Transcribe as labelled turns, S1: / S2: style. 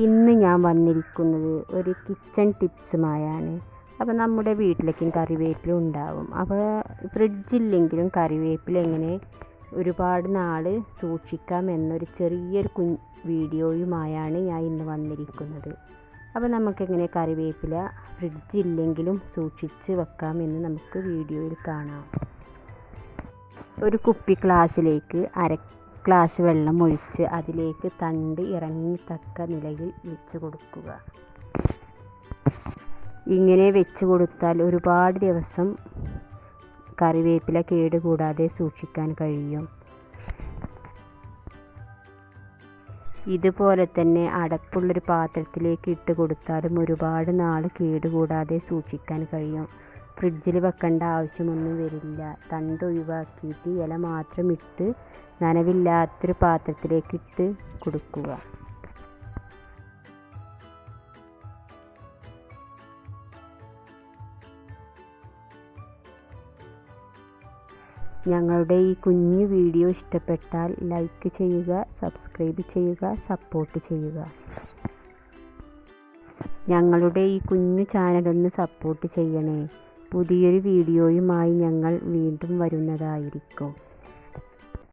S1: ഇന്ന് ഞാൻ വന്നിരിക്കുന്നത് ഒരു കിച്ചൺ ടിപ്സുമായാണ്. അപ്പോൾ നമ്മുടെ വീട്ടിലേക്കും കറിവേപ്പില ഉണ്ടാവും. അപ്പോൾ ഫ്രിഡ്ജില്ലെങ്കിലും കറിവേപ്പില എങ്ങനെ ഒരുപാട് നാൾ സൂക്ഷിക്കാം എന്നൊരു ചെറിയൊരു വീഡിയോയുമായാണ് ഞാൻ ഇന്ന് വന്നിരിക്കുന്നത്. അപ്പോൾ നമുക്കെങ്ങനെ കറിവേപ്പില ഫ്രിഡ്ജില്ലെങ്കിലും സൂക്ഷിച്ച് വെക്കാമെന്ന് നമുക്ക് വീഡിയോയിൽ കാണാം. ഒരു കുപ്പി ഗ്ലാസ്സിലേക്ക് ഗ്ലാസ് വെള്ളം ഒഴിച്ച് അതിലേക്ക് തണ്ട് ഇറങ്ങിത്തക്ക നിലയിൽ വെച്ച് കൊടുക്കുക. ഇങ്ങനെ വെച്ച് കൊടുത്താൽ ഒരുപാട് ദിവസം കറിവേപ്പില കേടുകൂടാതെ സൂക്ഷിക്കാൻ കഴിയും. ഇതുപോലെ തന്നെ അടപ്പുള്ളൊരു പാത്രത്തിലേക്ക് ഇട്ട് കൊടുത്താലും ഒരുപാട് നാൾ കേടുകൂടാതെ സൂക്ഷിക്കാൻ കഴിയും. ഫ്രിഡ്ജിൽ വെക്കേണ്ട ആവശ്യമൊന്നും വരില്ല. തണ്ട് ഒഴിവാക്കിയിട്ട് ഇല മാത്രം ഇട്ട് നനവില്ലാത്തൊരു പാത്രത്തിലേക്ക് ഇട്ട് കൊടുക്കുക. ഞങ്ങളുടെ ഈ കുഞ്ഞു വീഡിയോ ഇഷ്ടപ്പെട്ടാൽ ലൈക്ക് ചെയ്യുക, സബ്സ്ക്രൈബ് ചെയ്യുക, സപ്പോർട്ട് ചെയ്യുക. ഞങ്ങളുടെ ഈ കുഞ്ഞു ചാനലൊന്ന് സപ്പോർട്ട് ചെയ്യണേ. പുതിയൊരു വീഡിയോയുമായി ഞങ്ങൾ വീണ്ടും വരുന്നതായിരിക്കും.